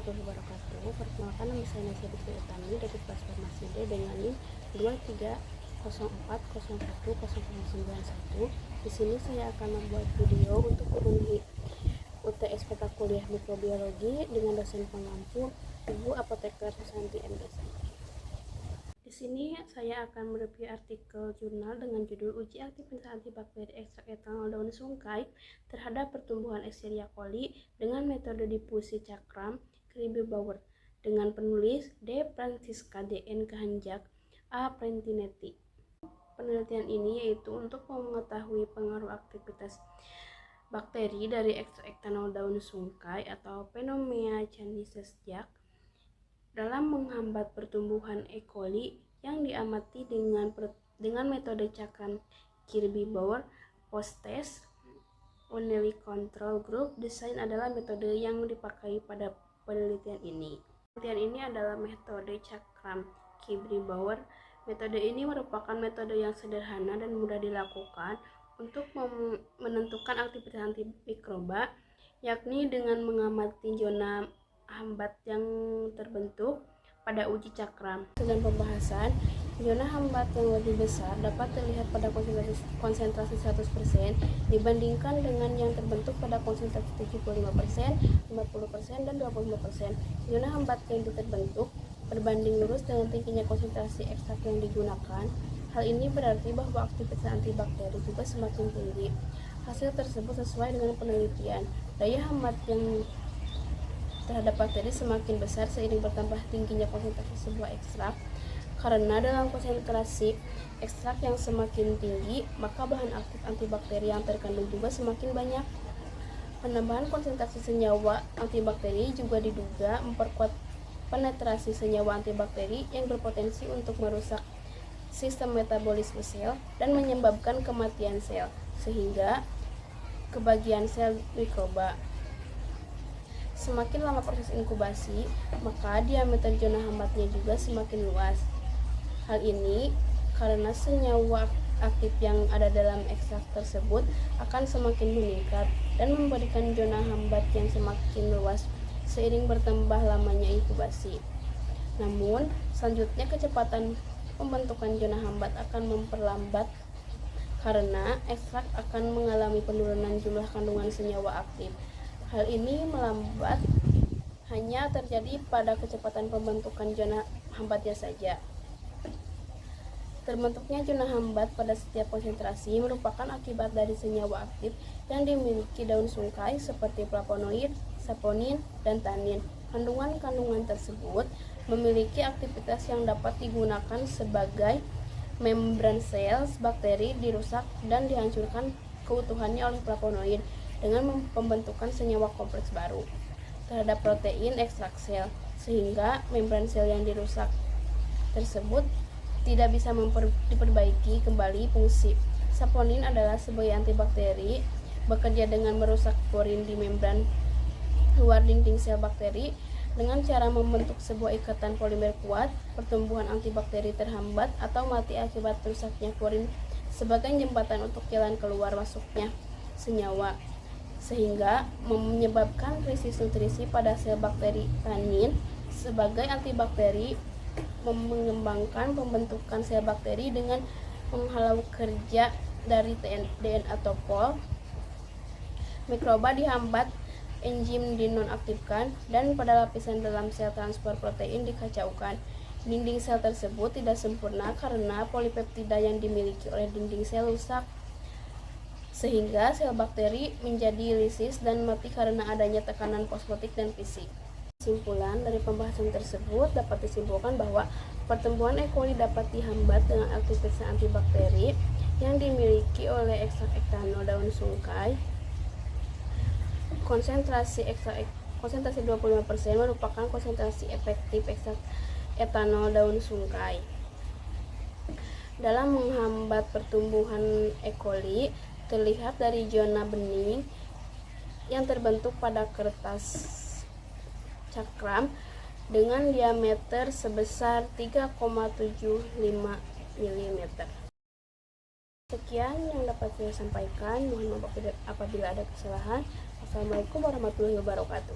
warahmatullahi wabarakatuh. Perkenalkan, nama saya Nasya Bitri Utami dari kelas Farmasi D dengan NIM 2304010091. Di sini saya akan membuat video untuk memenuhi UTS mata kuliah mikrobiologi dengan dosen pengampu Ibu Apoteker Susanti MSI. Di sini saya akan mereview artikel jurnal dengan judul Uji Aktivitas Antibakteri Ekstrak Etanol Daun Sungkai terhadap pertumbuhan Escherichia coli dengan metode difusi cakram Kirby-Bauer dengan penulis D. Francisca D.N. Kahanjak A. Prentinetti. Penelitian ini yaitu untuk mengetahui pengaruh aktivitas bakteri dari ekstrak etanol daun sungkai atau Phenomena Candisesjak dalam menghambat pertumbuhan E. coli yang diamati dengan metode cakram Kirby-Bauer post-test only control group design adalah metode yang dipakai pada penelitian ini. Penelitian ini adalah metode cakram Kirby-Bauer. Metode ini merupakan metode yang sederhana dan mudah dilakukan untuk menentukan aktivitas antimikroba, yakni dengan mengamati zona hambat yang terbentuk pada uji cakram. Dalam pembahasan, zona hambat yang lebih besar dapat terlihat pada konsentrasi 100% dibandingkan dengan yang terbentuk pada konsentrasi 75%, 50%, dan 25%. Zona hambat yang terbentuk berbanding lurus dengan tingginya konsentrasi ekstrak yang digunakan. Hal ini berarti bahwa aktivitas antibakteri juga semakin tinggi. Hasil tersebut sesuai dengan penelitian. Daya hambat yang terhadap bakteri semakin besar seiring bertambah tingginya konsentrasi sebuah ekstrak. Karena dalam konsentrasi ekstrak yang semakin tinggi, maka bahan aktif antibakteri yang terkandung juga semakin banyak. Penambahan konsentrasi senyawa antibakteri juga diduga memperkuat penetrasi senyawa antibakteri yang berpotensi untuk merusak sistem metabolisme sel dan menyebabkan kematian sel, sehingga kebagian sel mikroba. Semakin lama proses inkubasi, maka diameter zona hambatnya juga semakin luas. Hal ini karena senyawa aktif yang ada dalam ekstrak tersebut akan semakin meningkat dan memberikan zona hambat yang semakin luas seiring bertambah lamanya inkubasi. Namun, selanjutnya kecepatan pembentukan zona hambat akan memperlambat karena ekstrak akan mengalami penurunan jumlah kandungan senyawa aktif. Hal ini melambat hanya terjadi pada kecepatan pembentukan zona hambatnya saja. Terbentuknya zona hambat pada setiap konsentrasi merupakan akibat dari senyawa aktif yang dimiliki daun sungkai seperti flavonoid, saponin, dan tanin. Kandungan-kandungan tersebut memiliki aktivitas yang dapat digunakan sebagai membran sel bakteri dirusak dan dihancurkan keutuhannya oleh flavonoid dengan pembentukan senyawa kompleks baru terhadap protein ekstrak sel, sehingga membran sel yang dirusak tersebut tidak bisa diperbaiki kembali fungsi. Saponin adalah sebagai antibakteri, bekerja dengan merusak porin di membran luar dinding sel bakteri. Dengan cara membentuk sebuah ikatan polimer kuat, pertumbuhan antibakteri terhambat atau mati akibat rusaknya porin sebagai jembatan untuk jalan keluar masuknya senyawa, sehingga menyebabkan krisis nutrisi pada sel bakteri. Tanin sebagai antibakteri mengembangkan pembentukan sel bakteri dengan menghalau kerja dari DNA topol. Mikroba dihambat, enzim dinonaktifkan, dan pada lapisan dalam sel transport protein dikacaukan. Dinding sel tersebut tidak sempurna karena polipeptida yang dimiliki oleh dinding sel rusak, sehingga sel bakteri menjadi lisis dan mati karena adanya tekanan fosfotik dan fisik. Kesimpulan dari pembahasan tersebut dapat disimpulkan bahwa pertumbuhan E. coli dapat dihambat dengan aktivitas antibakteri yang dimiliki oleh ekstrak etanol daun sungkai. Konsentrasi 25% merupakan konsentrasi efektif ekstrak etanol daun sungkai dalam menghambat pertumbuhan E. coli terlihat dari zona bening yang terbentuk pada kertas cakram dengan diameter sebesar 3,75 mm. Sekian yang dapat saya sampaikan. Mohon maaf apabila ada kesalahan. Assalamualaikum warahmatullahi wabarakatuh.